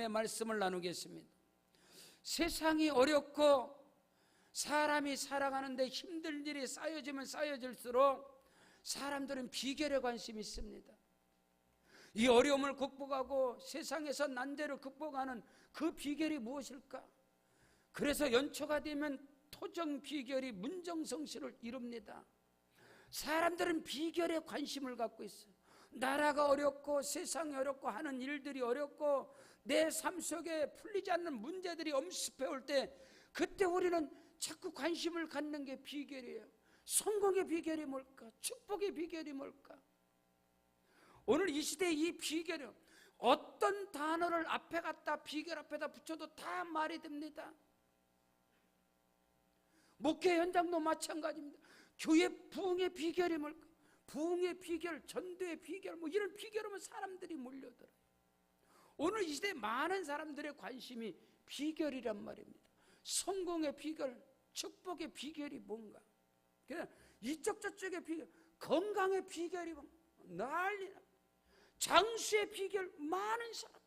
말씀을 나누겠습니다. 세상이 어렵고 사람이 살아가는데 힘든 일이 쌓여지면 쌓여질수록 사람들은 비결에 관심이 있습니다. 이 어려움을 극복하고 세상에서 난제를 극복하는 그 비결이 무엇일까? 그래서 연초가 되면 토정 비결이 문정성시를 이룹니다. 사람들은 비결에 관심을 갖고 있어요. 나라가 어렵고 세상이 어렵고 하는 일들이 어렵고 내 삶 속에 풀리지 않는 문제들이 엄습해 올 때 그때 우리는 자꾸 관심을 갖는 게 비결이에요. 성공의 비결이 뭘까? 축복의 비결이 뭘까? 오늘 이 시대의 이 비결은 어떤 단어를 앞에 갖다 비결 앞에다 붙여도 다 말이 됩니다. 목회 현장도 마찬가지입니다. 교회 부흥의 비결이 뭘까? 부흥의 비결, 전도의 비결, 뭐 이런 비결하면 사람들이 몰려들어요. 오늘 이 시대에 많은 사람들의 관심이 비결이란 말입니다. 성공의 비결, 축복의 비결이 뭔가? 그냥 이쪽 저쪽의 비결, 건강의 비결이 뭔가? 난리나. 장수의 비결, 많은 사람.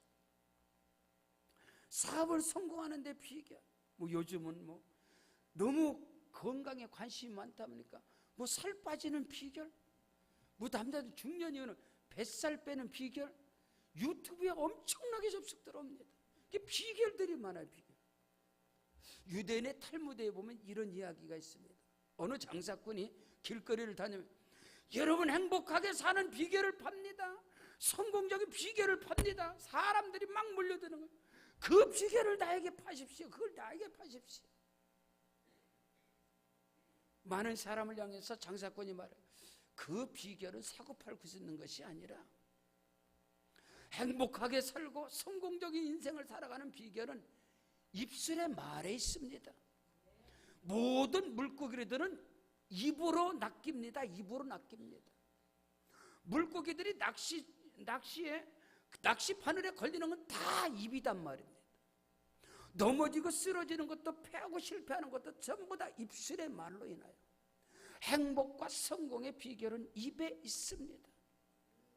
사업을 성공하는 데 비결. 뭐 요즘은 뭐 너무 건강에 관심이 많다 보니까 뭐 살 빠지는 비결, 뭐 남자들 중년 이후는 뱃살 빼는 비결, 유튜브에 엄청나게 접속 들어옵니다. 이게 비결들이 많아요. 비결. 유대인의 탈무드에 보면 이런 이야기가 있습니다. 어느 장사꾼이 길거리를 다니면 여러분 행복하게 사는 비결을 팝니다. 성공적인 비결을 팝니다. 사람들이 막 몰려드는 거예요. 그 비결을 나에게 파십시오. 그걸 나에게 파십시오. 많은 사람을 향해서 장사꾼이 말해요. 그 비결은 사고팔고 있는 것이 아니라 행복하게 살고 성공적인 인생을 살아가는 비결은 입술의 말에 있습니다. 모든 물고기들은 입으로 낚입니다. 입으로 낚입니다. 물고기들이 낚시 바늘에 걸리는 건 다 입이단 말입니다. 넘어지고 쓰러지는 것도 패하고 실패하는 것도 전부 다 입술의 말로 인하여. 행복과 성공의 비결은 입에 있습니다.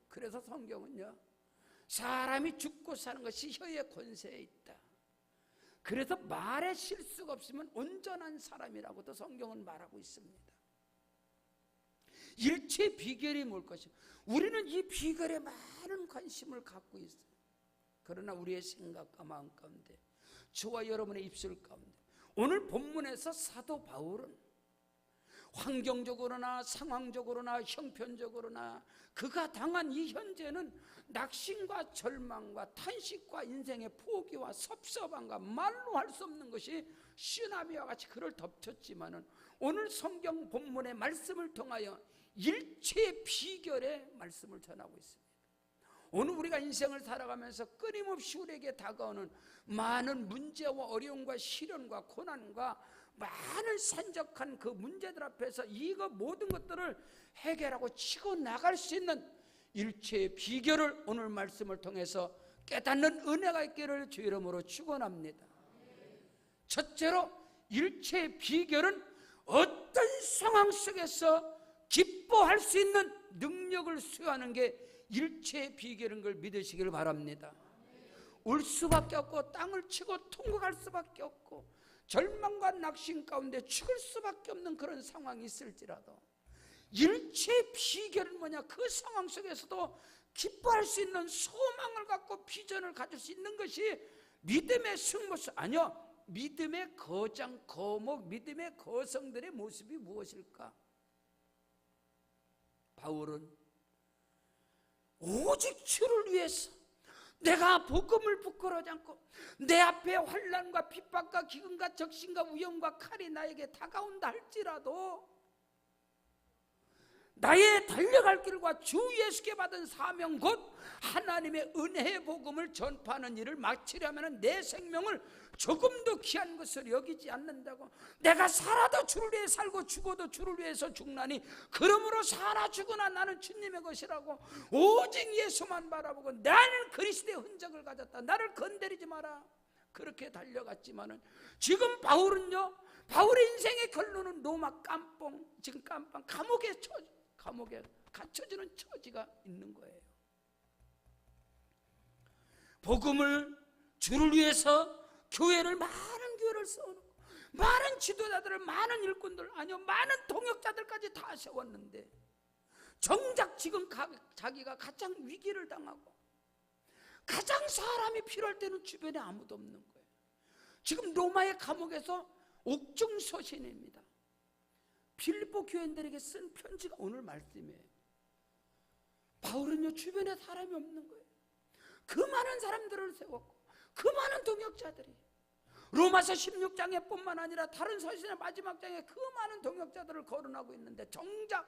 그래서 성경은요, 사람이 죽고 사는 것이 혀의 권세에 있다. 그래서 말에 실수가 없으면 온전한 사람이라고도 성경은 말하고 있습니다. 일체의 비결이 뭘 것이냐? 우리는 이 비결에 많은 관심을 갖고 있어요. 그러나 우리의 생각과 마음 가운데, 저와 여러분의 입술 가운데, 오늘 본문에서 사도 바울은 환경적으로나 상황적으로나 형편적으로나 그가 당한 이 현재는 낙심과 절망과 탄식과 인생의 포기와 섭섭함과 말로 할 수 없는 것이 쓰나미와 같이 그를 덮쳤지만은 오늘 성경 본문의 말씀을 통하여 일체의 비결의 말씀을 전하고 있습니다. 오늘 우리가 인생을 살아가면서 끊임없이 우리에게 다가오는 많은 문제와 어려움과 시련과 고난과 많은 산적한 그 문제들 앞에서 이거 모든 것들을 해결하고 치고 나갈 수 있는 일체의 비결을 오늘 말씀을 통해서 깨닫는 은혜가 있기를 주 이름으로 축원합니다. 첫째로 일체의 비결은 어떤 상황 속에서 기뻐할 수 있는 능력을 수여하는 게 일체의 비결인 걸 믿으시길 바랍니다. 울 수밖에 없고 땅을 치고 통곡할 수밖에 없고 절망과 낙심 가운데 죽을 수밖에 없는 그런 상황이 있을지라도 일체의 비결은 뭐냐? 그 상황 속에서도 기뻐할 수 있는 소망을 갖고 비전을 가질 수 있는 것이 믿음의 승모습. 아니요, 믿음의 거장, 거목, 믿음의 거성들의 모습이 무엇일까? 바울은 오직 주를 위해서 내가 복음을 부끄러워하지 않고 내 앞에 환난과 핍박과 기근과 적신과 위험과 칼이 나에게 다가온다 할지라도 나의 달려갈 길과 주 예수께 받은 사명 곧 하나님의 은혜의 복음을 전파하는 일을 마치려면 내 생명을 조금도 귀한 것을 여기지 않는다고. 내가 살아도 주를 위해 살고 죽어도 주를 위해서 죽나니 그러므로 살아 죽으나 나는 주님의 것이라고 오직 예수만 바라보고 나는 그리스도의 흔적을 가졌다. 나를 건드리지 마라. 그렇게 달려갔지만은 지금 바울은요, 바울의 인생의 결론은 로마 깜뽕, 지금 깜빵 감옥에 갇혀지는 처지가 있는 거예요. 복음을 주를 위해서 많은 교회를 세워놓고 많은 지도자들을, 많은 일꾼들, 아니요 많은 동역자들까지 다 세웠는데 정작 지금 자기가 가장 위기를 당하고 가장 사람이 필요할 때는 주변에 아무도 없는 거예요. 지금 로마의 감옥에서 옥중서신입니다. 빌립보 교인들에게 쓴 편지가 오늘 말씀이에요. 바울은요 주변에 사람이 없는 거예요. 그 많은 사람들을 세웠고 그 많은 동역자들이 로마서 16장에 뿐만 아니라 다른 서신의 마지막 장에 그 많은 동역자들을 거론하고 있는데 정작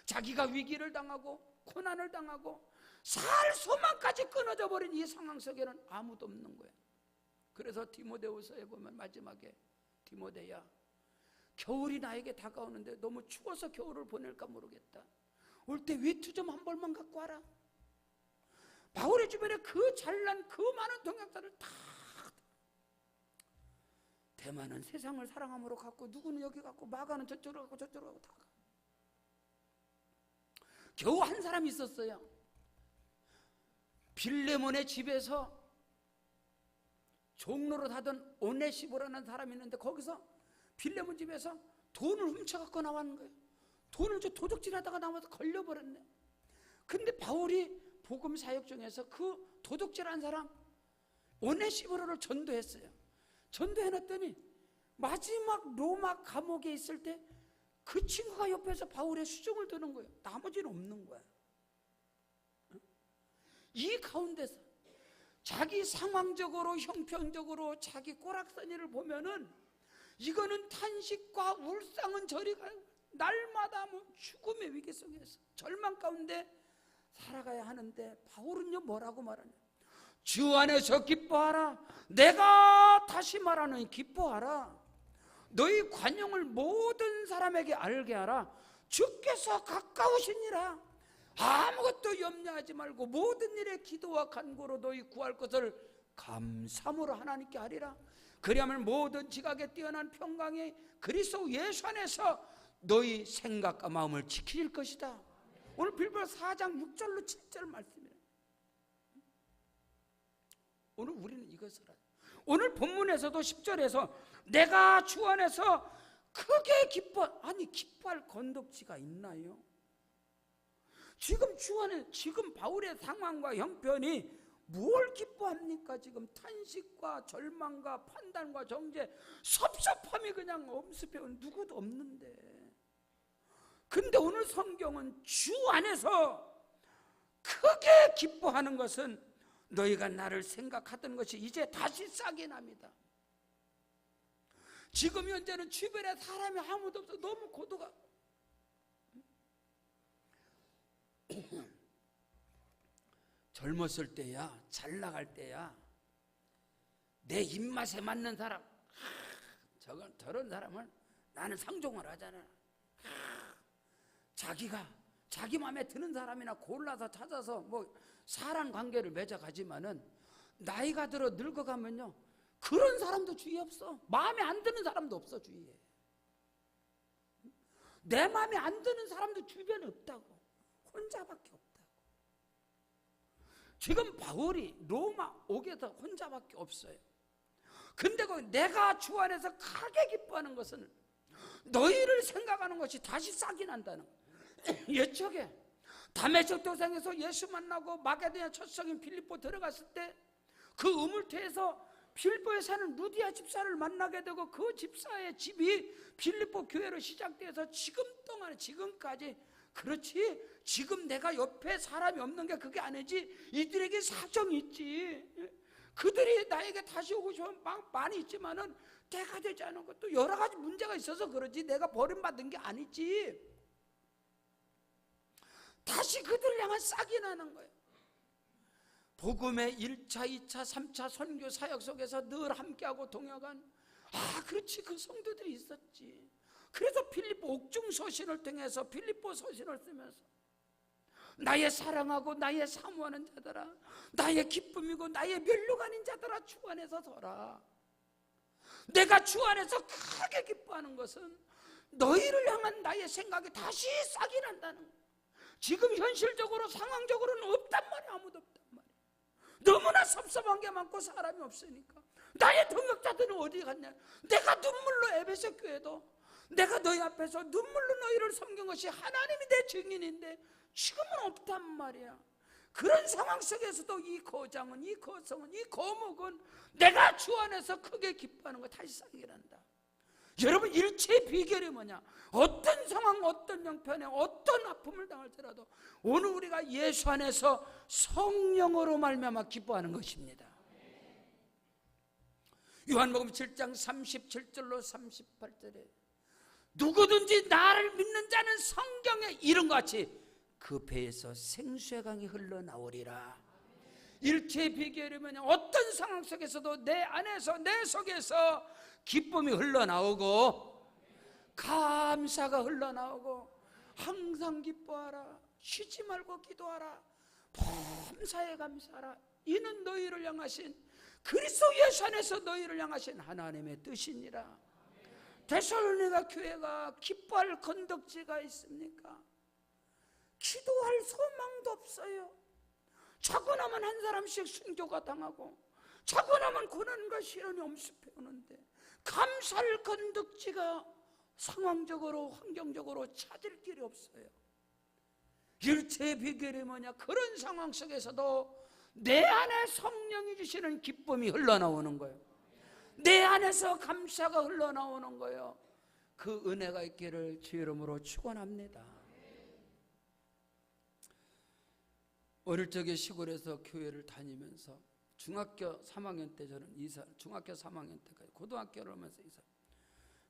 자기가 위기를 당하고 고난을 당하고 살 소망까지 끊어져 버린 이 상황 속에는 아무도 없는 거예요. 그래서 디모데후서에 보면 마지막에 디모데야, 겨울이 나에게 다가오는데 너무 추워서 겨울을 보낼까 모르겠다. 올 때 외투 좀 한 벌만 갖고 와라. 바울의 주변에 그 잘난 그 많은 동역자를 다 대만은 세상을 사랑함으로 갔고 누구는 여기 갔고 마가는 저쪽으로 갔고 저쪽으로 가고 다 가. 겨우 한 사람이 있었어요. 빌레몬의 집에서 종로로 하던 오네시모라는 사람이 있는데 거기서 빌레몬 집에서 돈을 훔쳐갖고 나왔는 거예요. 돈을 도둑질하다가 나와서 걸려버렸네. 근데 바울이 복음 사역 중에서 그 도둑질한 사람 오네시모를 전도했어요. 전도해놨더니 마지막 로마 감옥에 있을 때 그 친구가 옆에서 바울의 수종을 드는 거예요. 나머지는 없는 거야. 이 가운데서 자기 상황적으로 형편적으로 자기 꼬락서니를 보면은 이거는 탄식과 울상은 저리 가요. 날마다 죽음의 위기 속에서 절망 가운데 살아가야 하는데 바울은요 뭐라고 말하냐? 주 안에서 기뻐하라. 내가 다시 말하는 기뻐하라. 너희 관용을 모든 사람에게 알게 하라. 주께서 가까우시니라. 아무것도 염려하지 말고 모든 일에 기도와 간구로 너희 구할 것을 감사함으로 하나님께 하리라. 그리하면 모든 지각에 뛰어난 평강이 그리스도 예수 안에서 너희 생각과 마음을 지킬 것이다. 오늘 빌립보 4장 6절로 7절 말씀이에요. 오늘 우리는 이것을 오늘 본문에서도 10절에서 내가 주 안에서 크게 아니 기뻐할 건덕지가 있나요? 지금 주 안에 지금 바울의 상황과 형편이 뭘 기뻐합니까? 지금 탄식과 절망과 판단과 정죄, 섭섭함이 그냥 엄습해 누구도 없는데. 근데 오늘 성경은 주 안에서 크게 기뻐하는 것은 너희가 나를 생각하던 것이 이제 다시 싹이 납니다. 지금 현재는 주변에 사람이 아무도 없어. 너무 고도가 젊었을 때야, 잘 나갈 때야, 내 입맛에 맞는 사람, 저런 사람을 나는 상종을 하잖아. 자기 마음에 드는 사람이나 골라서 찾아서 사랑 관계를 맺어가지만은 나이가 들어 늙어가면요 그런 사람도 주위에 없어. 마음에 안 드는 사람도 없어. 주위에 내 마음에 안 드는 사람도 주변에 없다고. 혼자밖에 없다고. 지금 바울이 로마 옥에서 혼자밖에 없어요. 근데 내가 주 안에서 크게 기뻐하는 것은 너희를 생각하는 것이 다시 싹이 난다는 거예요. 옛적에 다메섹 도상에서 예수 만나고 마게도냐 첫 성인 빌립보 들어갔을 때 그 우물태에서 빌립보에 사는 루디아 집사를 만나게 되고 그 집사의 집이 빌립보 교회로 시작돼서 지금까지 그렇지. 지금 내가 옆에 사람이 없는 게 그게 아니지. 이들에게 사정이 있지. 그들이 나에게 다시 오고 싶으면 많이 있지만은 때가 되지 않은 것도 여러 가지 문제가 있어서 그러지. 내가 버림받은 게 아니지. 다시 그들을 향한 싹이 나는 거예요. 복음의 1차, 2차, 3차 선교 사역 속에서 늘 함께하고 동역한 그렇지. 그 성도들이 있었지. 그래서 빌립보 옥중 서신을 통해서 빌립보 서신을 쓰면서 나의 사랑하고 나의 사모하는 자들아, 나의 기쁨이고 나의 면류관인 자들아, 주 안에서 서라. 내가 주 안에서 크게 기뻐하는 것은 너희를 향한 나의 생각이 다시 싹이 난다는 거야. 지금 현실적으로 상황적으로는 없단 말이야. 아무도 없단 말이야. 너무나 섭섭한 게 많고 사람이 없으니까. 나의 동역자들은 어디 갔냐? 내가 눈물로 에베소 교회도 내가 너희 앞에서 눈물로 너희를 섬긴 것이 하나님이 내 증인인데 지금은 없단 말이야. 그런 상황 속에서도 이 거장은, 이 거성은, 이 거목은 내가 주 안에서 크게 기뻐하는 거 다시 상기한다. 여러분, 일체의 비결이 뭐냐? 어떤 상황, 어떤 형편에 어떤 아픔을 당할지라도 오늘 우리가 예수 안에서 성령으로 말미암아 기뻐하는 것입니다. 요한복음 7장 37절로 38절에 누구든지 나를 믿는 자는 성경에 이런 것 같이 그 배에서 생수의 강이 흘러나오리라. 일체의 비결이 뭐냐? 어떤 상황 속에서도 내 안에서, 내 속에서 기쁨이 흘러나오고 감사가 흘러나오고 항상 기뻐하라, 쉬지 말고 기도하라, 범사에 감사하라. 이는 너희를 향하신 그리스도 예수 안에서 너희를 향하신 하나님의 뜻이니라. 데살로니가 교회가 기뻐할 건덕지가 있습니까? 기도할 소망도 없어요. 자고 나면 한 사람씩 순교가 당하고 자고 나면 고난과 시련이 엄습해 오는데 감사할 건덕지가 상황적으로 환경적으로 찾을 길이 없어요. 일체의 비결이 뭐냐? 그런 상황 속에서도 내 안에 성령이 주시는 기쁨이 흘러나오는 거예요. 내 안에서 감사가 흘러나오는 거예요. 그 은혜가 있기를 주 이름으로 축원합니다. 어릴 적에 시골에서 교회를 다니면서 중학교 3학년 때 저는 중학교 3학년 때까지 고등학교를 오면서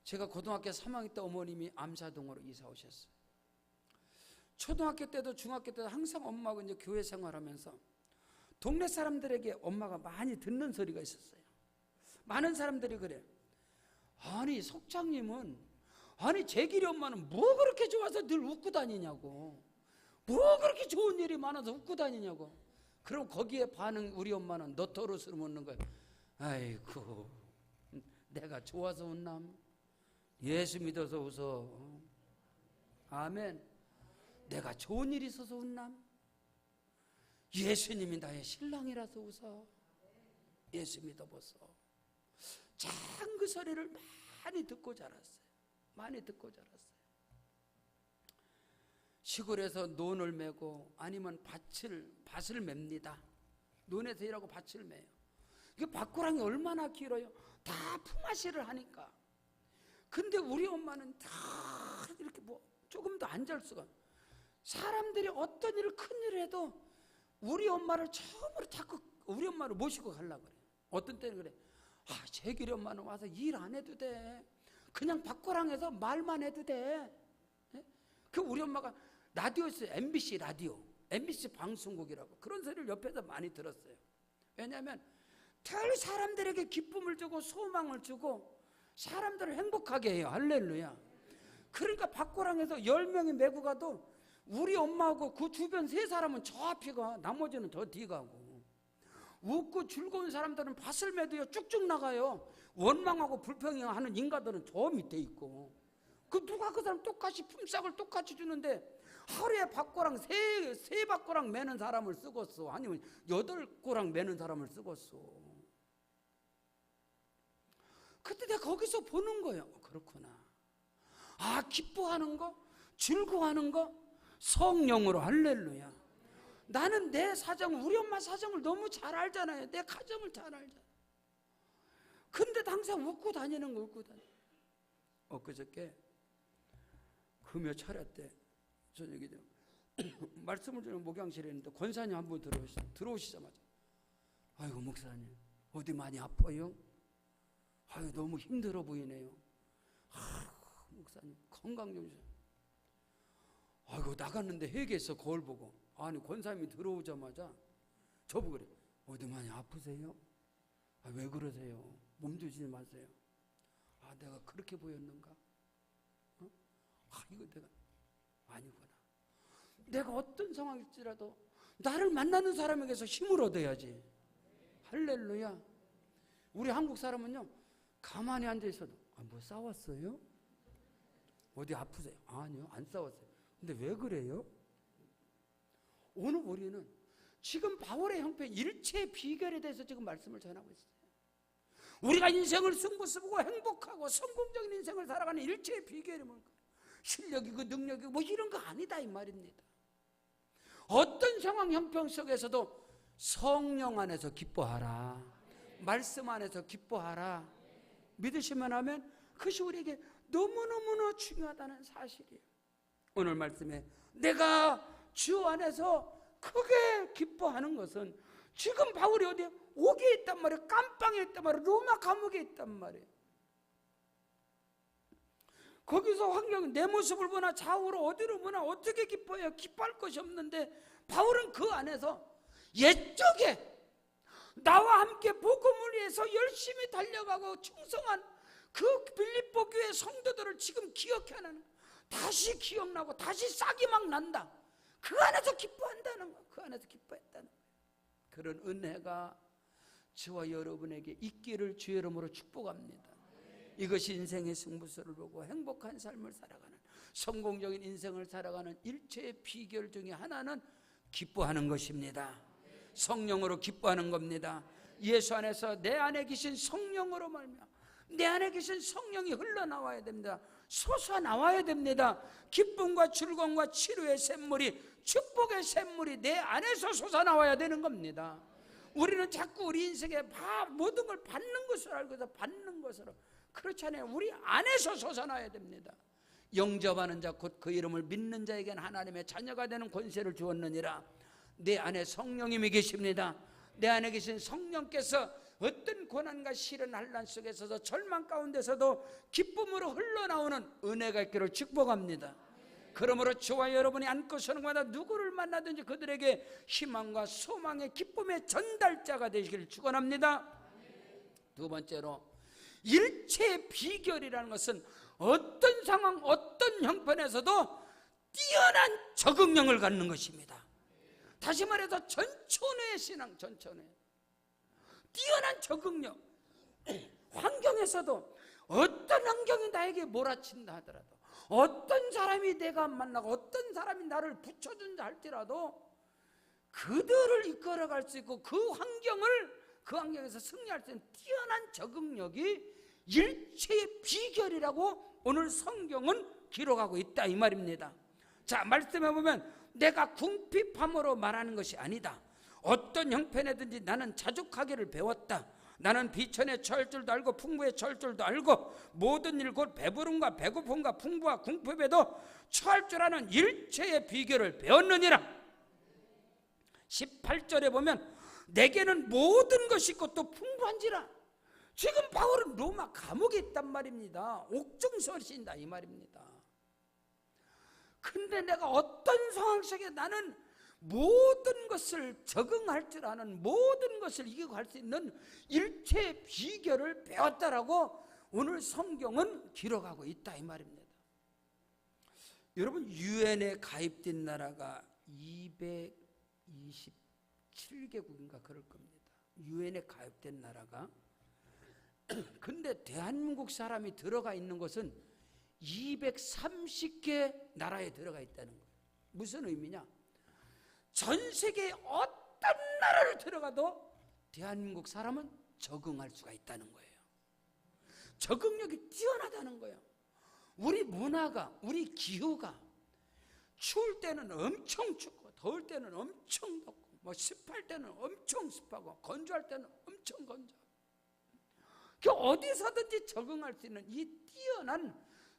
제가 고등학교 3학년 때 어머님이 암사동으로 이사 오셨어요. 초등학교 때도 중학교 때도 항상 엄마하고 이제 교회 생활하면서 동네 사람들에게 엄마가 많이 듣는 소리가 있었어요. 많은 사람들이 그래. 아니 속장님은 아니 재길이 엄마는 뭐 그렇게 좋아서 늘 웃고 다니냐고. 뭐 그렇게 좋은 일이 많아서 웃고 다니냐고. 그럼 거기에 반응 우리 엄마는 너토롯으로 묻는 거예요. 아이고 내가 좋아서 웃남? 예수 믿어서 웃어. 아멘. 내가 좋은 일이 있어서 웃남? 예수님이 나의 신랑이라서 웃어. 예수 믿어보소. 참 그 소리를 많이 듣고 자랐어요. 많이 듣고 자랐어요. 시골에서 논을 메고 아니면 밭을 맵니다. 논에서 일하고 밭을 매요. 그 밭고랑이 얼마나 길어요. 다 품앗이를 하니까. 근데 우리 엄마는 다 이렇게 뭐 조금도 안 잘 수가. 사람들이 어떤 일을 큰일을 해도 우리 엄마를 처음으로 자꾸 우리 엄마를 모시고 가려고 그래요. 어떤 때는 그래. 재길이 엄마는 와서 일 안 해도 돼. 그냥 밭고랑에서 말만 해도 돼. 그 우리 엄마가 라디오에서 MBC 라디오, MBC 방송국이라고 그런 소리를 옆에서 많이 들었어요. 왜냐하면 늘 사람들에게 기쁨을 주고 소망을 주고 사람들을 행복하게 해요. 할렐루야. 그러니까 밭고랑에서 10명이 메고 가도 우리 엄마하고 그 주변 3사람은 저 앞에 가. 나머지는 저 뒤 가고. 웃고 즐거운 사람들은 밭을 매도요 쭉쭉 나가요. 원망하고 불평하는 인간들은 저 밑에 있고. 그 누가 그 사람 똑같이 품삯을 똑같이 주는데 하루에 밭고랑 세 밭고랑 매는 사람을 쓰겠어. 아니면 8고랑 매는 사람을 쓰겠어. 그때 내가 거기서 보는 거예요. 그렇구나. 기뻐하는 거, 즐거워하는 거 성령으로. 할렐루야. 나는 내 사정, 우리 엄마 사정을 너무 잘 알잖아요. 내 가정을 잘 알잖아요. 근데 항상 웃고 다니는 거, 웃고 다니는 거. 엊그저께 금요 철야 때 저녁에 말씀을 드리는 목양실에 있는데 권사님 한 분 들어오시자마자 아이고 목사님 어디 많이 아파요? 아유 너무 힘들어 보이네요. 목사님 건강 좀 주세요. 아이고 나갔는데 회개해서 거울 보고 아니 권사님이 들어오자마자 저보고 그래. 어디 많이 아프세요? 왜 그러세요? 몸 주시지 마세요. 내가 그렇게 보였는가? 이거 내가 아니구나. 내가 어떤 상황일지라도 나를 만나는 사람에게서 힘을 얻어야지. 할렐루야. 우리 한국 사람은요 가만히 앉아 있어도 뭐 싸웠어요? 어디 아프세요? 아니요 안 싸웠어요. 근데 왜 그래요? 오늘 우리는 지금 바울의 형편 일체의 비결에 대해서 지금 말씀을 전하고 있어요. 우리가 인생을 승부수보고 행복하고 성공적인 인생을 살아가는 일체의 비결이 뭘까? 실력이고 능력이고 뭐 이런 거 아니다 이 말입니다. 어떤 상황 형편 속에서도 성령 안에서 기뻐하라, 말씀 안에서 기뻐하라, 믿으시면 하면 그것이 우리에게 너무너무나 중요하다는 사실이에요. 오늘 말씀에 내가 주 안에서 크게 기뻐하는 것은 지금 바울이 어디에? 옥에 있단 말이에요. 깜빵에 있단 말이에요. 로마 감옥에 있단 말이에요. 거기서 환경, 내 모습을 보나 좌우로 어디로 보나 어떻게 기뻐해요? 기뻐할 것이 없는데 바울은 그 안에서 옛적에 나와 함께 복음을 위해서 열심히 달려가고 충성한 그 빌립보 교회 성도들을 지금 기억하는, 다시 기억나고 다시 싹이 막 난다. 그 안에서 기뻐한다는 거예요. 그 안에서 기뻐했다는 거예요. 그런 은혜가 저와 여러분에게 있기를 주의 이름으로 축복합니다. 이것이 인생의 승부수를 보고 행복한 삶을 살아가는, 성공적인 인생을 살아가는 일체의 비결 중에 하나는 기뻐하는 것입니다. 성령으로 기뻐하는 겁니다. 예수 안에서 내 안에 계신 성령으로 말미암아 내 안에 계신 성령이 흘러나와야 됩니다. 솟아나와야 됩니다. 기쁨과 즐거움과 치료의 샘물이, 축복의 샘물이 내 안에서 솟아나와야 되는 겁니다. 우리는 자꾸 우리 인생에 모든 걸 받는 것으로 알고서 받는 것으로, 그렇지 않아요. 우리 안에서 솟아나야 됩니다. 영접하는 자 곧 그 이름을 믿는 자에게는 하나님의 자녀가 되는 권세를 주었느니라. 내 안에 성령님이 계십니다. 내 안에 계신 성령께서 어떤 고난과 시련 환난 속에서도 절망 가운데서도 기쁨으로 흘러나오는 은혜가 있기를 축복합니다. 그러므로 저와 여러분이 앉고 서는 곳마다 누구를 만나든지 그들에게 희망과 소망의 기쁨의 전달자가 되시기를 축원합니다. 두 번째로, 일체의 비결이라는 것은 어떤 상황, 어떤 형편에서도 뛰어난 적응력을 갖는 것입니다. 다시 말해서 전천후의 신앙, 전천후 뛰어난 적응력. 환경에서도 어떤 환경이 나에게 몰아친다 하더라도, 어떤 사람이 내가 만나고 어떤 사람이 나를 붙여준다 할지라도 그들을 이끌어갈 수 있고 그 환경에서 승리할 수 있는 뛰어난 적응력이 일체의 비결이라고 오늘 성경은 기록하고 있다 이 말입니다. 자, 말씀해 보면 내가 궁핍함으로 말하는 것이 아니다. 어떤 형편에든지 나는 자족하기를 배웠다. 나는 비천에 처할 줄도 알고 풍부에 처할 줄도 알고 모든 일 곧 배부름과 배고픔과 풍부와 궁핍에도 처할 줄 아는 일체의 비결을 배웠느니라. 18절에 보면 내게는 모든 것이 있고 또 풍부한지라. 지금 바울은 로마 감옥에 있단 말입니다. 옥중서신다 이 말입니다. 근데 내가 어떤 상황 속에 나는 모든 것을 적응할 줄 아는, 모든 것을 이기고 할 수 있는 일체의 비결을 배웠다라고 오늘 성경은 기록하고 있다 이 말입니다. 여러분, 유엔에 가입된 나라가 227개국인가 그럴 겁니다. 유엔에 가입된 나라가. 근데 대한민국 사람이 들어가 있는 것은 230개 나라에 들어가 있다는 거예요. 무슨 의미냐? 전 세계의 어떤 나라를 들어가도 대한민국 사람은 적응할 수가 있다는 거예요. 적응력이 뛰어나다는 거예요. 우리 문화가, 우리 기후가 추울 때는 엄청 춥고 더울 때는 엄청 덥고 뭐 습할 때는 엄청 습하고 건조할 때는 엄청 건조하고, 그 어디서든지 적응할 수 있는 이 뛰어난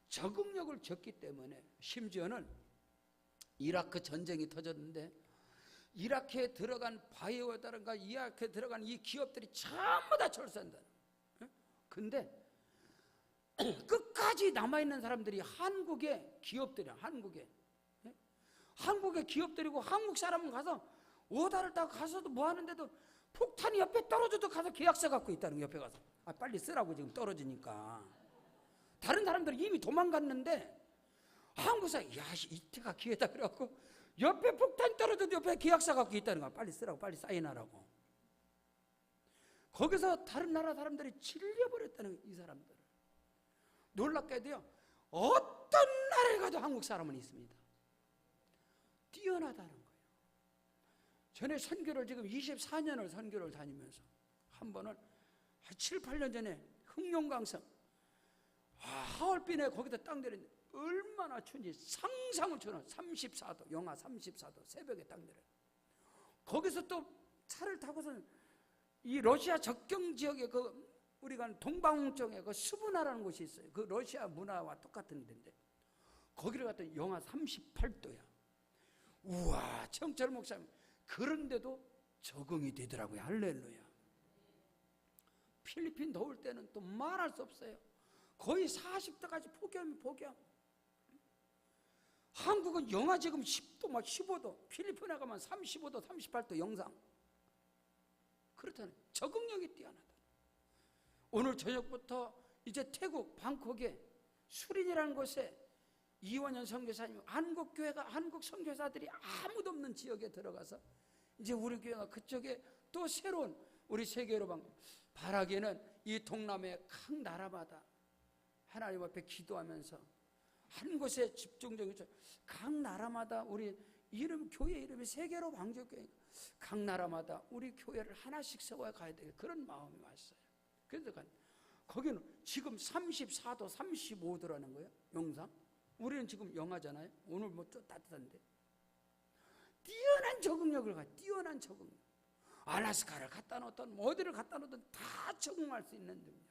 적응력을 줬기 때문에, 심지어는 이라크 전쟁이 터졌는데 이라크에 들어간 바이오다든가 이라크에 들어간 이 기업들이 전부 다 철수한다. 근데 끝까지 남아있는 사람들이 한국의 기업들이야. 한국의 기업들이고, 한국 사람은 가서 오다를 따고 가서도 뭐 하는데도 폭탄이 옆에 떨어져도 가서 계약서 갖고 있다는 거야. 옆에 가서 빨리 쓰라고, 지금 떨어지니까. 다른 사람들은 이미 도망갔는데 한국사 이때가 기회다 그래갖고 옆에 폭탄 떨어져도 옆에 계약서 갖고 있다는 거야. 빨리 쓰라고, 빨리 사인하라고. 거기서 다른 나라 사람들이 질려버렸다는 거야, 이 사람들을. 놀랍게도요, 어떤 나라에 가도 한국 사람은 있습니다. 뛰어나다는 거예요. 전에 선교를 지금 24년을 선교를 다니면서 한 번은 7, 8년 전에 흑룡강성 하얼빈에 거기다 딱 내렸는데 얼마나 추운지 상상을 초월한 34도, 영하 34도 새벽에 딱 내려. 거기서 또 차를 타고서 이 러시아 접경 지역에 우리가 동방쪽에 그 수분화라는 곳이 있어요. 그 러시아 문화와 똑같은 데인데 거기를 갔더니 영하 38도야. 우와, 정철 목사님, 그런데도 적응이 되더라고요. 할렐루야. 필리핀 더울 때는 또 말할 수 없어요. 거의 40도까지 폭염. 한국은 영하 지금 10도 막 15도, 필리핀에 가면 35도 38도 영상. 그렇다는 적응력이 뛰어나다. 오늘 저녁부터 이제 태국 방콕에 수린이라는 곳에 이원현 선교사님, 한국 선교사들이 아무도 없는 지역에 들어가서 이제 우리 교회가 그쪽에 또 새로운 우리 세계로방 바라기는 이 동남아의 각 나라마다 하나님 앞에 기도하면서 한 곳에 집중적으로 각 나라마다 우리 교회 이름이 세계로 방주교회, 각 나라마다 우리 교회를 하나씩 세워야 가야 되겠다, 그런 마음이 왔어요. 그래서 거기는 지금 34도 35도라는 거예요. 영상. 우리는 지금 영하잖아요. 오늘 뭐 좀 따뜻한데 뛰어난 적응력을 뛰어난 적응력. 알라스카를 갖다 놓든 어디를 갖다 놓든 다 적응할 수 있는 능력.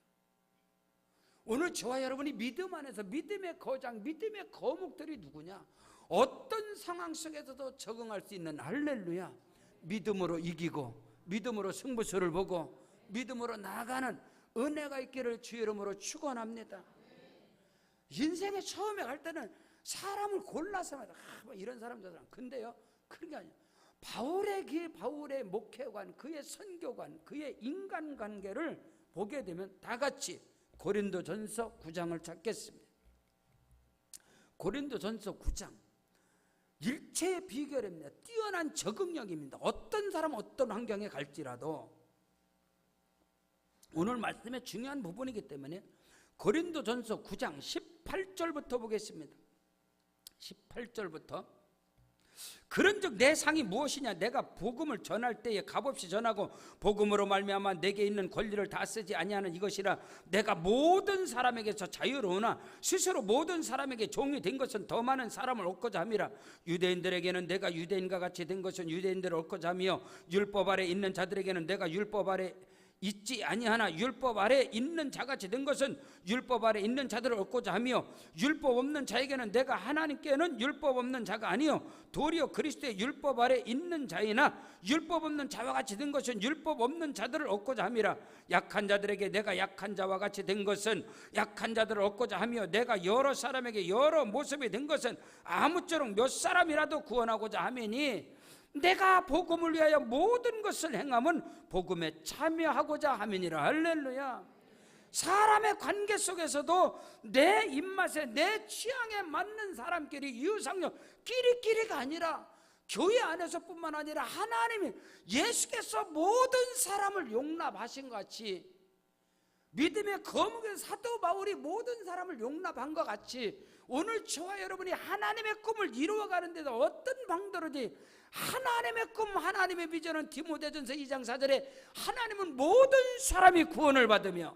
오늘 저와 여러분이 믿음 안에서 믿음의 거장, 믿음의 거목들이 누구냐? 어떤 상황 속에서도 적응할 수 있는, 할렐루야, 믿음으로 이기고 믿음으로 승부수를 보고 믿음으로 나아가는 은혜가 있기를 주의 이름으로 축원합니다. 인생에 처음에 갈 때는 사람을 골라서 말이야. 뭐 이런 사람 저 사람. 근데요, 그런 게 아니야. 바울의 목회관, 그의 선교관, 그의 인간관계를 보게 되면 다 같이 고린도전서 9장을 찾겠습니다. 고린도전서 9장. 일체의 비결입니다. 뛰어난 적응력입니다. 어떤 사람 어떤 환경에 갈지라도 오늘 말씀의 중요한 부분이기 때문에 고린도전서 9장 18절부터 보겠습니다. 18절부터 그런즉 내 상이 무엇이냐? 내가 복음을 전할 때에 값없이 전하고 복음으로 말미암아 내게 있는 권리를 다 쓰지 아니하는 이것이라. 내가 모든 사람에게서 자유로우나 스스로 모든 사람에게 종이 된 것은 더 많은 사람을 얻고자 함이라. 유대인들에게는 내가 유대인과 같이 된 것은 유대인들을 얻고자 하며 율법 아래 있는 자들에게는 내가 율법 아래 있지 아니하나 율법 아래 있는 자같이 된 것은 율법 아래 있는 자들을 얻고자 하며 율법 없는 자에게는 내가 하나님께는 율법 없는 자가 아니요 도리어 그리스도의 율법 아래 있는 자이나 율법 없는 자와 같이 된 것은 율법 없는 자들을 얻고자 함이라. 약한 자들에게 내가 약한 자와 같이 된 것은 약한 자들을 얻고자 하며 내가 여러 사람에게 여러 모습이 된 것은 아무쪼록 몇 사람이라도 구원하고자 함이니 내가 복음을 위하여 모든 것을 행함은 복음에 참여하고자 함이니라. 할렐루야. 사람의 관계 속에서도 내 입맛에 내 취향에 맞는 사람끼리 이웃상력 끼리끼리가 아니라 교회 안에서뿐만 아니라 하나님이 예수께서 모든 사람을 용납하신 것 같이 믿음의 거목의 사도 바울이 모든 사람을 용납한 것 같이 오늘 저와 여러분이 하나님의 꿈을 이루어가는 데도 어떤 방도로지 하나님의 꿈, 하나님의 비전은 디모데전서 2장 4절에 하나님은 모든 사람이 구원을 받으며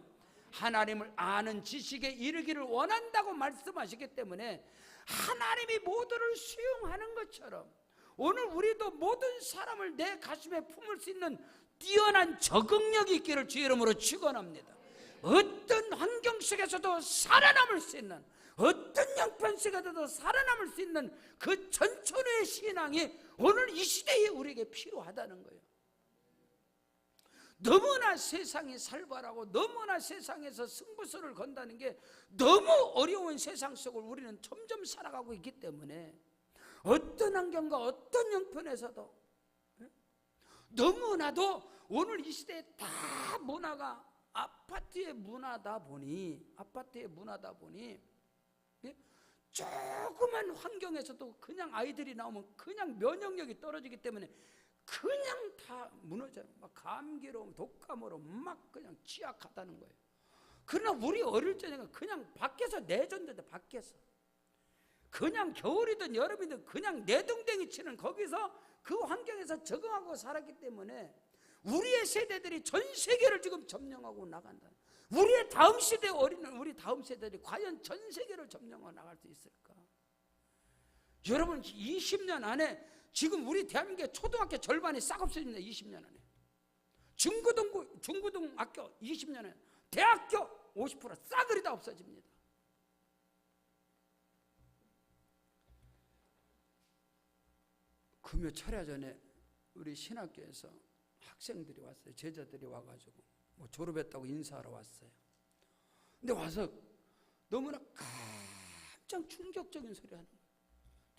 하나님을 아는 지식에 이르기를 원한다고 말씀하시기 때문에 하나님이 모두를 수용하는 것처럼 오늘 우리도 모든 사람을 내 가슴에 품을 수 있는 뛰어난 적응력이 있기를 주의 이름으로 축원합니다. 어떤 환경 속에서도 살아남을 수 있는, 어떤 형편 속에서도 살아남을 수 있는 그 전천후의 신앙이 오늘 이 시대에 우리에게 필요하다는 거예요. 너무나 세상이 살벌하고 너무나 세상에서 승부수를 건다는 게 너무 어려운 세상 속을 우리는 점점 살아가고 있기 때문에 어떤 환경과 어떤 형편에서도 너무나도 오늘 이 시대에 다 문화가 아파트의 문화다 보니 조그만 환경에서도 그냥 아이들이 나오면 그냥 면역력이 떨어지기 때문에 그냥 다 무너져요. 막 감기로 독감으로 막 그냥 취약하다는 거예요. 그러나 우리 어릴 적에는 그냥 밖에서 내전대도 밖에서 그냥 겨울이든 여름이든 그냥 내동댕이 치는 거기서 그 환경에서 적응하고 살았기 때문에 우리의 세대들이 전 세계를 지금 점령하고 나간다. 우리의 다음 세대 어린은 우리 다음 세대들이 과연 전 세계를 점령하고 나갈 수 있을까? 여러분 20년 안에 지금 우리 대한민국의 초등학교 절반이 싹 없어집니다. 20년 안에. 중고등학교 20년 안에. 대학교 50% 싸그리 다 없어집니다. 금요 철야 전에 우리 신학교에서 학생들이 왔어요. 제자들이 와가지고 뭐 졸업했다고 인사하러 왔어요. 근데 와서 너무나 깜짝 충격적인 소리 하는 거예요.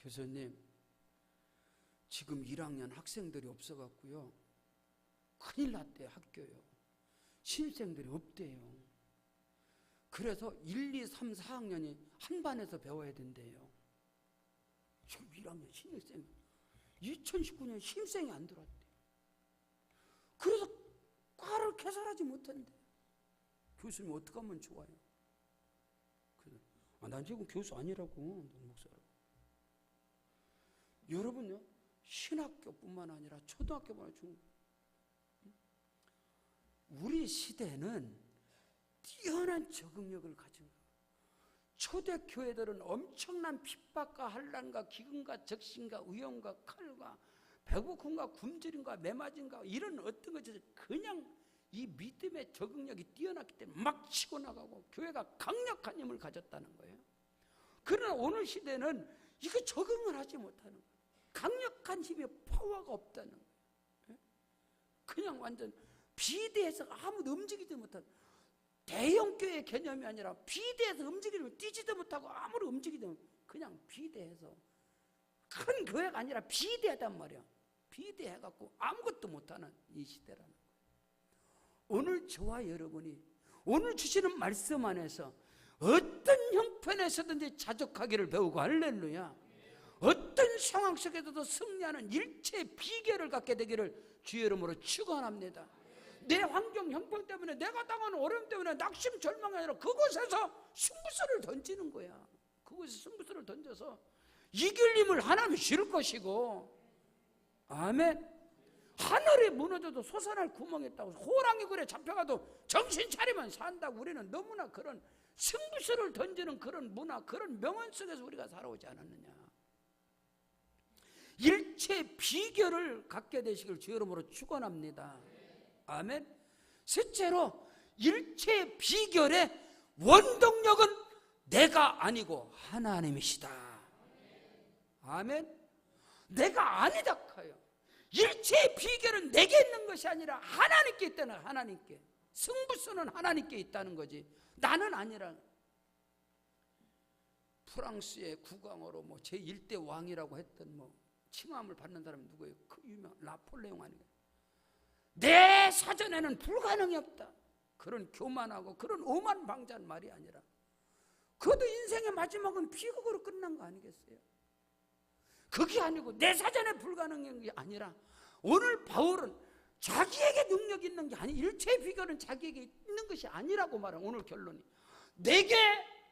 교수님, 지금 1학년 학생들이 없어갖고요, 큰일 났대요. 학교요. 신입생들이 없대요. 그래서 1, 2, 3, 4학년이 한 반에서 배워야 된대요. 지금 1학년 신입생 2019년 신입생이 안 들어왔대요. 그래서 과를 개설하지 못한대. 교수님 어떻게 하면 좋아요? 그래서 난 지금 교수 아니라고, 목사라고. 여러분요, 신학교뿐만 아니라 초등학교뿐만 아니라 우리 시대는 뛰어난 적응력을 가진 거예요. 초대교회들은 엄청난 핍박과 환난과 기근과 적신과 위험과 칼과 배고픔과 굶주림과 매맞음과 이런 어떤 것에서 그냥 이 믿음의 적응력이 뛰어났기 때문에 막 치고 나가고 교회가 강력한 힘을 가졌다는 거예요. 그러나 오늘 시대는 이거 적응을 하지 못하는 거예요. 강력한 힘의 파워가 없다는 거예요. 그냥 완전 비대해서 아무도 움직이지 못하는, 대형교회 개념이 아니라 비대해서 움직이면 뛰지도 못하고 아무리 움직이도 그냥 비대해서, 큰 교회가 아니라 비대하단 말이야. 비대해갖고 아무것도 못하는 이 시대라는 거예요. 오늘 저와 여러분이 오늘 주시는 말씀 안에서 어떤 형편에서든지 자족하기를 배우고, 할렐루야, 어떤 상황 속에서도 승리하는 일체의 비결을 갖게 되기를 주의 이름으로 축원합니다. 내 환경 형편 때문에, 내가 당하는 어려움 때문에 낙심 절망이 아니라 그곳에서 승부수를 던지는 거야. 그곳에서 승부수를 던져서 이길 힘을 하나님이 줄 것이고, 아멘. 하늘이 무너져도 솟아날 구멍이 있다고, 호랑이 굴에 잡혀가도 정신 차리면 산다고. 우리는 너무나 그런 승부수를 던지는 그런 문화, 그런 명언 속에서 우리가 살아오지 않았느냐. 일체 비결을 갖게 되시길 주의 이름으로 축원합니다. 아멘. 셋째로, 일체 비결의 원동력은 내가 아니고 하나님이시다. 아멘. 내가 아니다 커요. 일체의 비결은 내게 있는 것이 아니라 하나님께 있다는, 하나님께. 승부수는 하나님께 있다는 거지 나는 아니라. 프랑스의 국왕으로 뭐 제1대 왕이라고 했던 뭐 칭함을 받는 사람이 누구예요? 그 유명 나폴레옹 아니에요? 내 사전에는 불가능이 없다. 그런 교만하고 그런 오만방자한 말이 아니라, 그것도 인생의 마지막은 비극으로 끝난 거 아니겠어요? 그게 아니고 내 사전에 불가능한 게 아니라, 오늘 바울은 자기에게 능력이 있는 게 아니, 일체의 비결은 자기에게 있는 것이 아니라고 말하는, 오늘 결론이 내게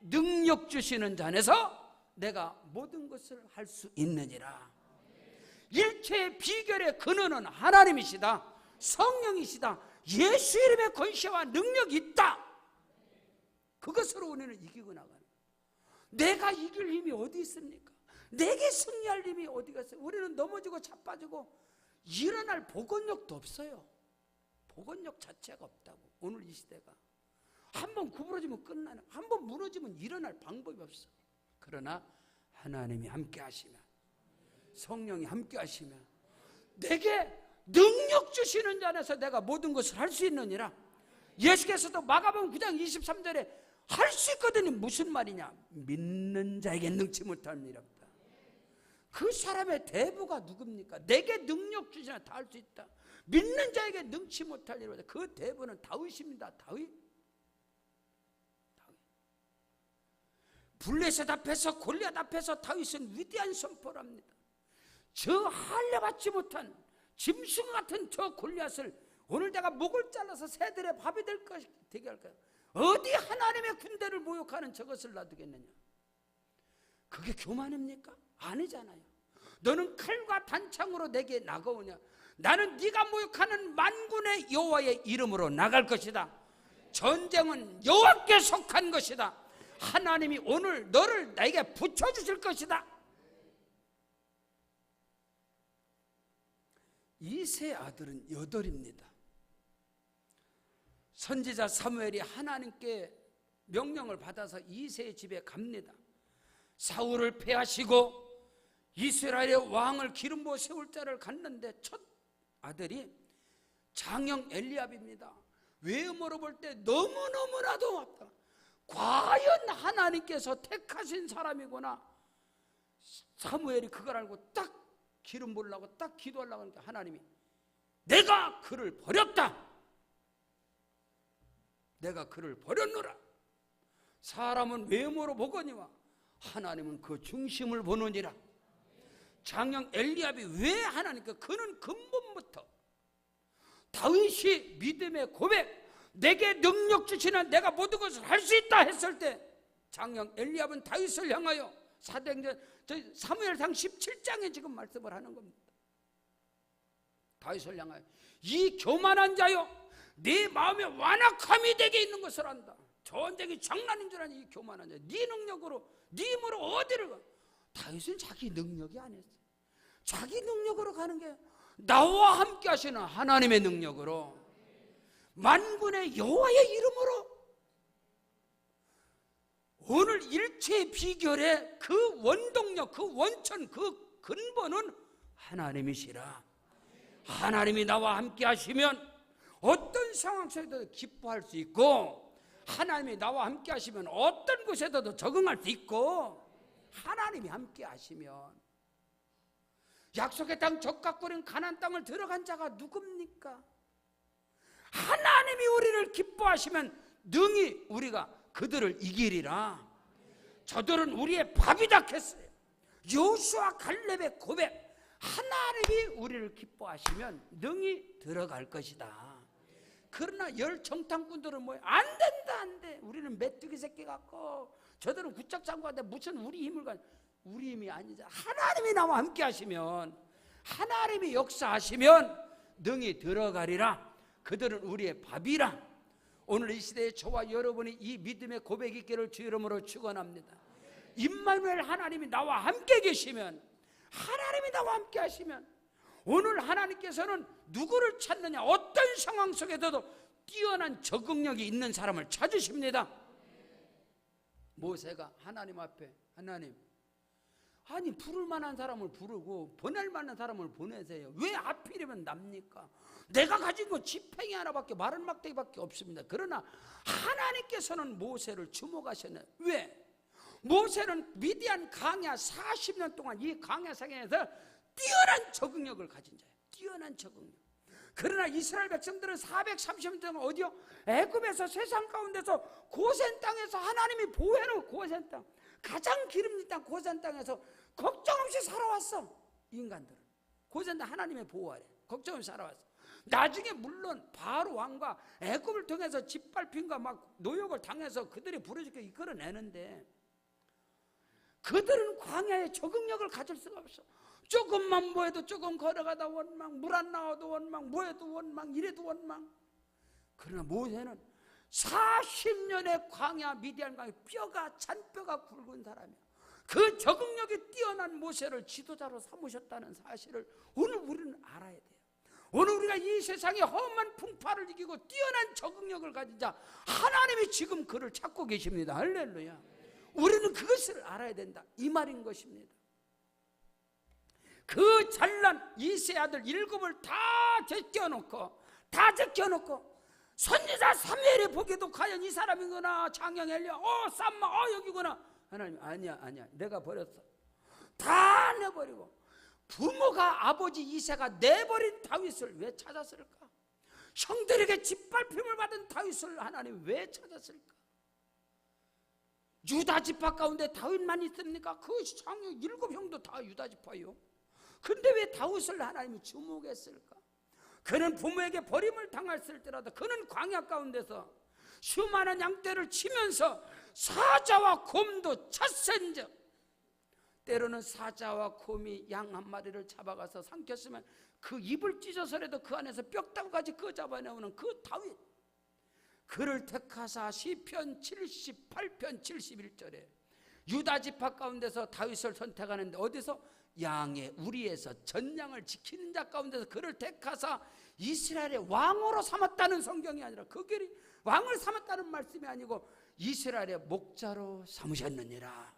능력 주시는 자 안에서 내가 모든 것을 할 수 있느니라. 일체의 비결의 근원은 하나님이시다. 성령이시다. 예수 이름의 권세와 능력이 있다. 그것으로 우리는 이기고 나가는. 내가 이길 힘이 어디 있습니까? 내게 승리할 힘이 어디가 있어요? 우리는 넘어지고 자빠지고 일어날 복원력도 없어요. 복원력 자체가 없다고. 오늘 이 시대가 한번 구부러지면 끝나는, 한번 무너지면 일어날 방법이 없어. 그러나 하나님이 함께 하시면, 성령이 함께 하시면, 내게 능력 주시는 자 안에서 내가 모든 것을 할 수 있느니라. 예수께서도 마가복음 9장 23절에 할 수 있거든요. 무슨 말이냐? 믿는 자에게 능치 못할 일 없다. 그 사람의 대부가 누굽니까? 내게 능력 주시나 다 할 수 있다. 믿는 자에게 능치 못할 일 없다. 그 대부는 다윗입니다. 다윗. 블레셋 앞에서, 골리앗 앞에서 다윗은 위대한 선포를 합니다. 저 할례 받지 못한 짐승 같은 저 골리앗을 오늘 내가 목을 잘라서 새들의 밥이 되게 할까요? 어디 하나님의 군대를 모욕하는 저것을 놔두겠느냐? 그게 교만입니까? 아니잖아요. 너는 칼과 단창으로 내게 나가오냐? 나는 네가 모욕하는 만군의 여호와의 이름으로 나갈 것이다. 전쟁은 여호와께 속한 것이다. 하나님이 오늘 너를 나에게 붙여주실 것이다. 이세 아들은 8입니다. 선지자 사무엘이 하나님께 명령을 받아서 이세의 집에 갑니다. 사울을 패하시고 이스라엘의 왕을 기름 부어 세울 자를 갔는데 첫 아들이 장형 엘리압입니다. 외모로 볼 때 너무너무나도 왔다. 과연 하나님께서 택하신 사람이구나. 사무엘이 그걸 알고 딱 기름 부으려고 딱 기도하려고 하니까 하나님이 내가 그를 버렸다. 내가 그를 버렸노라. 사람은 외모로 보거니와 하나님은 그 중심을 보느니라. 장형 엘리압이 왜 하나님께, 그는 근본부터 다윗이 믿음의 고백, 내게 능력 주시는 내가 모든 것을 할 수 있다 했을 때 장형 엘리압은 다윗을 향하여 사도행전 사무엘상 17장에 지금 말씀을 하는 겁니다. 다윗을 향하여 이 교만한 자여, 네 마음에 완악함이 되게 있는 것을 안다. 전쟁이 장난인 줄 아니 이 교만한 자, 네 능력으로 네 힘으로 어디를 가? 다윗은 자기 능력이 아니었어요. 자기 능력으로 가는 게 나와 함께 하시는 하나님의 능력으로, 만군의 여호와의 이름으로. 오늘 일체의 비결의 그 원동력, 그 원천, 그 근본은 하나님이시라. 하나님이 나와 함께 하시면 어떤 상황 속에도 기뻐할 수 있고, 하나님이 나와 함께 하시면 어떤 곳에도 적응할 수 있고, 하나님이 함께 하시면 약속의 땅 적각거린 가나안 땅을 들어간 자가 누굽니까? 하나님이 우리를 기뻐하시면 능히 우리가 그들을 이기리라. 저들은 우리의 밥이다 했어요. 여호수아 갈렙의 고백, 하나님이 우리를 기뻐하시면 능히 들어갈 것이다. 그러나 열 정탐꾼들은 뭐예요? 안 된다, 안 돼. 우리는 메뚜기 새끼 같고 저들은 구짝장구한데 무슨 우리 힘을 가지고. 우리 힘이 아니잖아. 하나님이 나와 함께 하시면, 하나님이 역사하시면 능히 들어가리라. 그들은 우리의 밥이라. 오늘 이 시대에 저와 여러분이 이 믿음의 고백 있기를 주 이름으로 축원합니다. 임마누엘 하나님이 나와 함께 계시면, 하나님이 나와 함께 하시면, 오늘 하나님께서는 누구를 찾느냐, 어떤 상황 속에서도 뛰어난 적응력이 있는 사람을 찾으십니다. 모세가 하나님 앞에, 하나님, 아니 부를 만한 사람을 부르고 보낼 만한 사람을 보내세요. 왜 하필이면 납니까? 내가 가진 건 지팡이 하나밖에, 마른 막대기밖에 없습니다. 그러나 하나님께서는 모세를 주목하셨네요. 왜? 모세는 미디안 광야 40년 동안 이 광야 상에서 뛰어난 적응력을 가진 자예요. 뛰어난 적응력. 그러나 이스라엘 백성들은 430년 동안 어디요? 애굽에서 세상 가운데서 고센 땅에서 하나님이 보호해놓은 고센 땅, 가장 기름진 땅 고센 땅에서 걱정 없이 살아왔어. 인간들은 고센 땅 하나님의 보호 아래 걱정 없이 살아왔어. 나중에 물론 바로 왕과 애굽을 통해서 짓밟힘과 막 노역을 당해서 그들이 부르짖고 이끌어내는데, 그들은 광야에 적응력을 가질 수가 없어. 조금만 뭐해도 조금 걸어가다 원망, 물 안 나와도 원망, 뭐해도 원망, 이래도 원망. 그러나 모세는 40년의 광야 미디안 광야, 뼈가 잔뼈가 굵은 사람이야. 그 적응력이 뛰어난 모세를 지도자로 삼으셨다는 사실을 오늘 우리는 알아야 돼요. 오늘 우리가 이 세상의 험한 풍파를 이기고 뛰어난 적응력을 가진 자, 하나님이 지금 그를 찾고 계십니다. 할렐루야. 우리는 그것을 알아야 된다, 이 말인 것입니다. 그 잘난 이세 아들 7을 다 제껴놓고 선지자 사무엘이 보기도 과연 이 사람이구나, 장형 엘리야, 쌈마, 여기구나. 하나님, 아니야, 내가 버렸어. 다 내버리고, 부모가 아버지 이세가 내버린 다윗을 왜 찾았을까? 형들에게 짓밟힘을 받은 다윗을 하나님 왜 찾았을까? 유다 지파 가운데 다윗만 있습니까? 그 장형 7형도 다 유다 지파요. 근데 왜 다윗을 하나님이 주목했을까? 그는 부모에게 버림을 당했을 때라도 그는 광야 가운데서 수많은 양떼를 치면서 사자와 곰도 쳤은즉 때로는 사자와 곰이 양 한 마리를 잡아가서 삼켰으면 그 입을 찢어서라도 그 안에서 뼈다귀까지 그 잡아내오는 그 다윗, 그를 택하사 시편 78편 71절에 유다 지파 가운데서 다윗을 선택하는데, 어디서? 양의 우리에서 전양을 지키는 자 가운데서 그를 택하사 이스라엘의 왕으로 삼았다는 성경이 아니라, 그 길이 왕을 삼았다는 말씀이 아니고 이스라엘의 목자로 삼으셨느니라.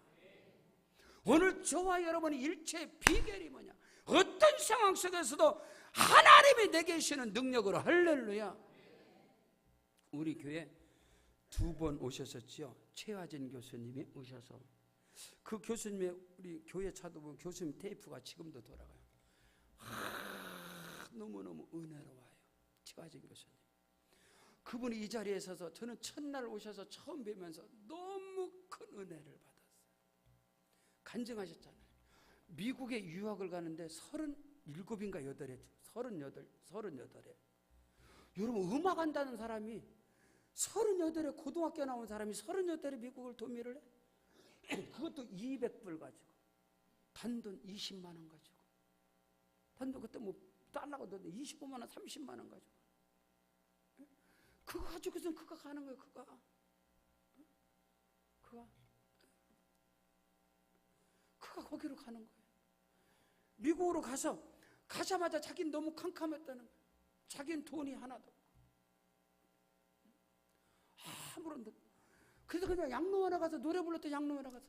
오늘 저와 여러분의 일체의 비결이 뭐냐? 어떤 상황 속에서도 하나님이 내게 주시는 능력으로. 할렐루야. 우리 교회 2번 오셨었지요. 최화진 교수님이 오셔서, 그 교수님의 우리 교회 차도 보면 교수님 테이프가 지금도 돌아가요. 너무너무 은혜로워요. 최화진 교수님, 그분이 이 자리에 서서, 저는 첫날 오셔서 처음 뵈면서 너무 큰 은혜를 받았어요. 간증하셨잖아요. 미국에 유학을 가는데 37인가 8에 38에 여러분, 음악 한다는 사람이 38에 고등학교 나온 사람이 38에 미국을 도미를 해? 그것도 200불 가지고, 단돈 20만 원 가지고, 단돈 그때 뭐 달러가 더 25만 원 30만 원 가지고, 그거 가지고선 그가 가는 거예요. 그가 거기로 가는 거예요. 미국으로 가자마자 자기는 너무 캄캄했다는 거예요. 자기는 돈이 하나도 아무런 돈. 그래서 그냥 양로원에 가서 노래 불렀대. 양로원에 가서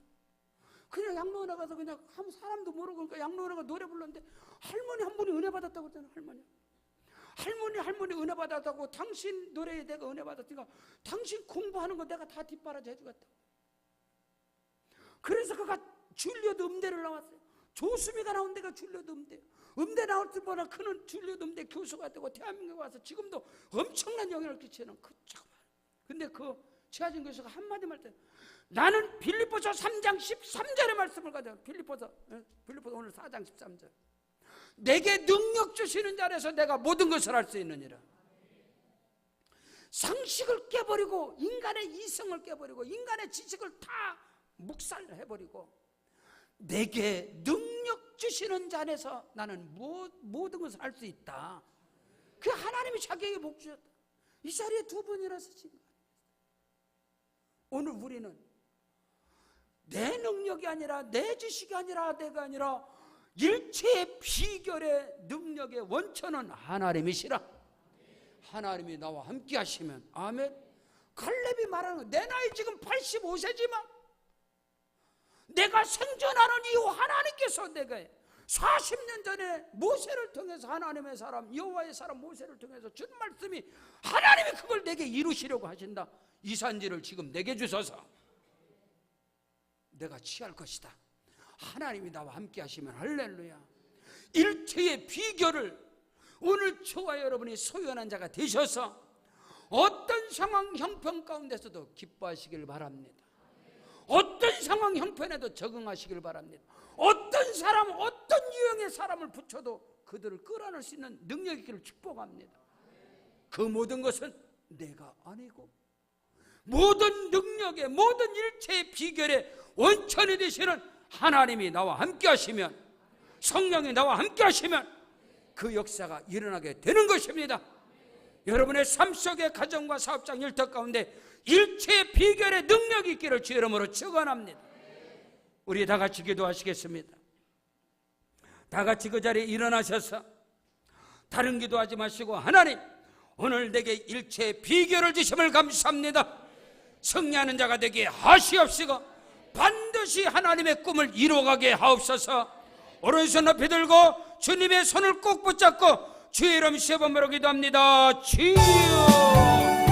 그냥 양로원에 가서 그냥 아무 사람도 모르고, 그러니까 양로원에 가서 노래 불렀는데 할머니 한 분이 은혜 받았다고 했잖아. 할머니 은혜 받았다고. 당신 노래에 내가 은혜 받았으니까 당신 공부하는 거 내가 다 뒷바라지 해주겠다고. 그래서 그가 줄리어드 음대를 나왔어요. 조수미가 나온 데가 줄리어드 음대. 음대 나올 때보다 그는 줄리어드 음대 교수가 되고 대한민국에 와서 지금도 엄청난 영향을 끼치는 그 잠깐만. 근데 그 최하진 교수가 한마디 말때, 나는 빌립보서 3장 13절의 말씀을 가져요. 빌립보서 오늘 4장 13절. 내게 능력 주시는 자에서 내가 모든 것을 할 수 있느니라. 상식을 깨버리고, 인간의 이성을 깨버리고, 인간의 지식을 다 묵살해버리고, 내게 능력 주시는 자 안에서 나는 모든 것을 할 수 있다. 그 하나님이 자기에게 복 주셨다. 이 자리에 2번이나 쓰신 거예요. 오늘 우리는 내 능력이 아니라, 내 지식이 아니라, 내가 아니라 일체의 비결의 능력의 원천은 하나님이시라. 하나님이 나와 함께 하시면. 아멘. 칼렙이 말하는 거, 내 나이 지금 85세지만 내가 생존하는 이유 하나님께서 내가 40년 전에 모세를 통해서, 하나님의 사람 여호와의 사람 모세를 통해서 준 말씀이, 하나님이 그걸 내게 이루시려고 하신다. 이 산지를 지금 내게 주셔서 내가 취할 것이다. 하나님이 나와 함께 하시면. 할렐루야. 일체의 비결을 오늘 저와 여러분이 소유하는 자가 되셔서 어떤 상황 형편 가운데서도 기뻐하시길 바랍니다. 어떤 상황 형편에도 적응하시길 바랍니다. 어떤 사람, 어떤 유형의 사람을 붙여도 그들을 끌어낼 수 있는 능력이 있기를 축복합니다. 그 모든 것은 내가 아니고, 모든 능력의, 모든 일체의 비결의 원천이 되시는 하나님이 나와 함께 하시면, 성령이 나와 함께 하시면 그 역사가 일어나게 되는 것입니다. 여러분의 삶 속의 가정과 사업장 일터 가운데 일체의 비결의 능력이 있기를 주 이름으로 축원합니다. 우리 다 같이 기도하시겠습니다. 다 같이 그 자리에 일어나셔서 다른 기도하지 마시고, 하나님 오늘 내게 일체의 비결을 주심을 감사합니다. 승리하는 자가 되게 하시옵시고 반드시 하나님의 꿈을 이루어가게 하옵소서. 오른손 높이 들고 주님의 손을 꼭 붙잡고 주의 이름 세 번으로 기도합니다. 주여.